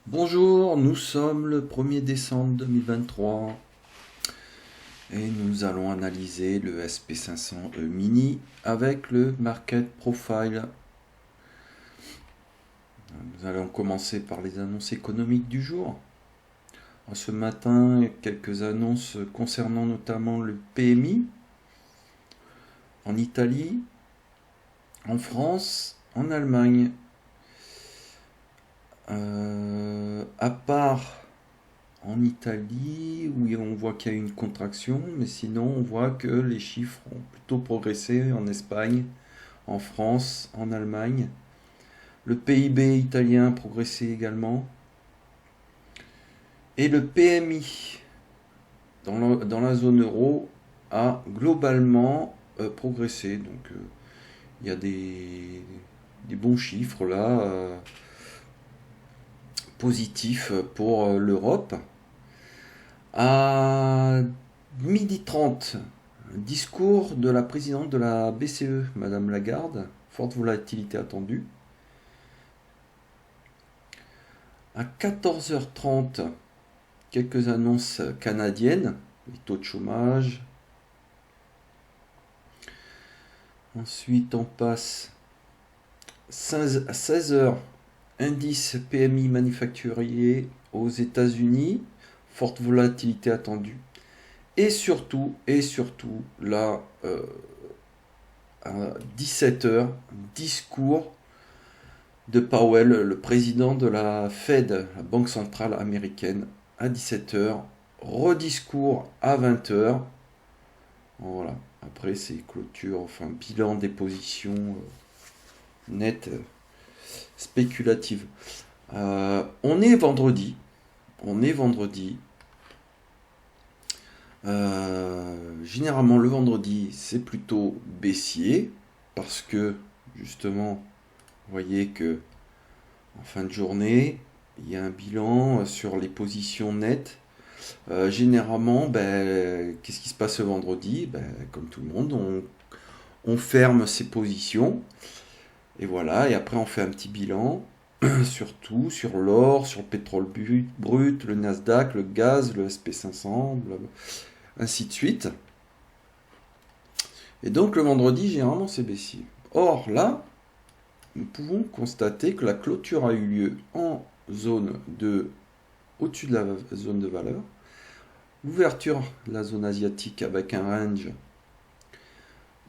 Bonjour, nous sommes le 1er décembre 2023 et nous allons analyser le SP500E mini avec le Market Profile. Nous allons commencer par les annonces économiques du jour. Ce matin, quelques annonces concernant notamment le PMI en Italie, en France, en Allemagne. À part en Italie, où on voit qu'il y a une contraction, mais sinon on voit que les chiffres ont plutôt progressé en Espagne, en France, en Allemagne. Le PIB italien a progressé également. Et le PMI dans la zone euro a globalement progressé. Donc il y a des bons chiffres là, positifs pour l'Europe. À 12h30, discours de la présidente de la BCE, Madame Lagarde, forte volatilité attendue. À 14h30, quelques annonces canadiennes, les taux de chômage. Ensuite, on passe à 16h, indice PMI manufacturier aux États-Unis, forte volatilité attendue. Et surtout, là, à 17h, discours de Powell, le président de la Fed, la Banque centrale américaine, à 17h, rediscours à 20h. Voilà. Après, c'est clôture, enfin, bilan des positions nettes spéculatives. On est vendredi. Généralement, le vendredi, c'est plutôt baissier parce que justement, vous voyez que en fin de journée, il y a un bilan sur les positions nettes. Généralement, qu'est-ce qui se passe le vendredi? Comme tout le monde, on ferme ses positions et voilà. Et après, on fait un petit bilan sur tout, sur l'or, sur le pétrole brut, le Nasdaq, le gaz, le SP500, ainsi de suite. Et donc le vendredi, généralement, c'est baissier. Or là, nous pouvons constater que la clôture a eu lieu en zone de au-dessus de la zone de valeur. L'ouverture de la zone asiatique avec un range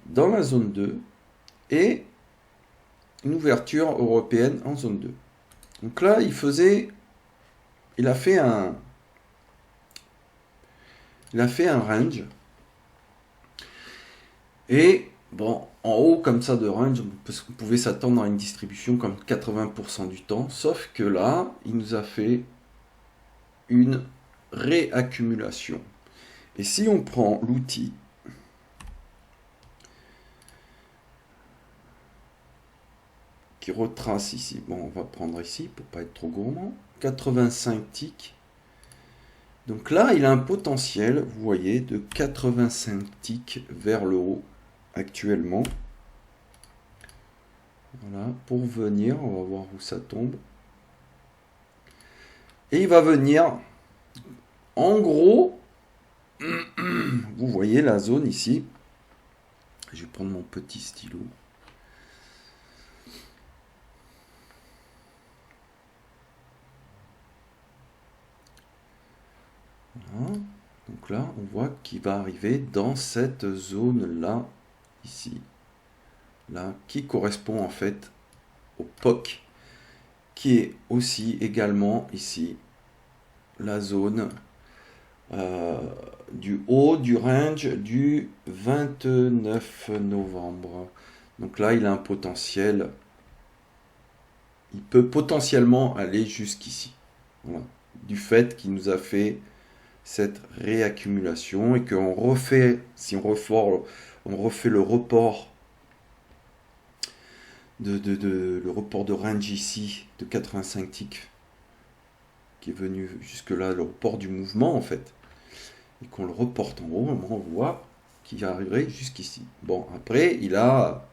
dans la zone 2 et une ouverture européenne en zone 2. Donc là, il a fait un range. Et bon, en haut comme ça de range, on pouvait s'attendre à une distribution comme 80% du temps, sauf que là, il nous a fait une réaccumulation. Et si on prend l'outil qui retrace ici, bon, on va prendre ici pour pas être trop gourmand, 85 ticks. Donc là, il a un potentiel, vous voyez, de 85 ticks vers le haut actuellement. Voilà, pour venir, on va voir où ça tombe. Et il va venir, en gros, vous voyez la zone ici. Je vais prendre mon petit stylo. Voilà. Donc là, on voit qu'il va arriver dans cette zone-là, ici. Là, qui correspond en fait au POC, qui est aussi également ici la zone du haut du range du 29 novembre. Donc là, il a un potentiel. Il peut potentiellement aller jusqu'ici. Voilà. Du fait qu'il nous a fait cette réaccumulation et qu'on refait, si on refait le report le report de range ici de 85 ticks qui est venu jusque là, le report du mouvement en fait, et qu'on le reporte en haut, on voit qu'il arriverait jusqu'ici. Bon, après, il a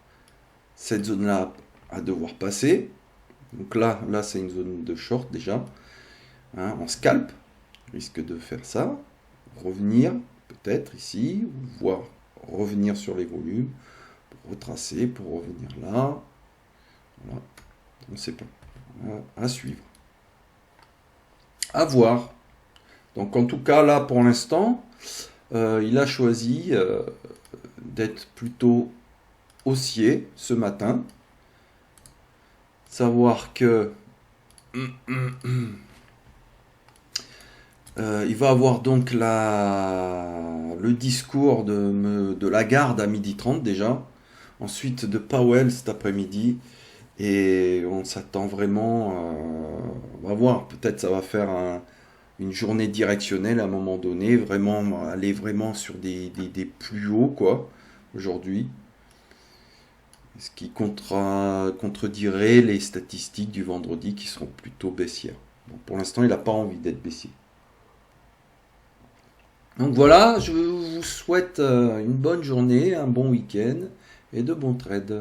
cette zone-là à devoir passer. Donc là c'est une zone de short déjà. hein, en scalp, risque de faire ça, revenir peut-être ici, voire revenir sur les volumes, pour retracer, pour revenir là. Voilà. On ne sait pas. À suivre. À voir. Donc en tout cas là pour l'instant, il a choisi d'être plutôt haussier ce matin. Savoir que il va avoir donc le discours de Lagarde à 12h30 déjà. Ensuite de Powell cet après-midi. Et on s'attend vraiment, on va voir, peut-être ça va faire une journée directionnelle à un moment donné, vraiment aller vraiment sur des plus hauts quoi, aujourd'hui. Ce qui contredirait les statistiques du vendredi qui seront plutôt baissières. Bon, pour l'instant, il n'a pas envie d'être baissier. Donc voilà, je vous souhaite une bonne journée, un bon week-end et de bons trades.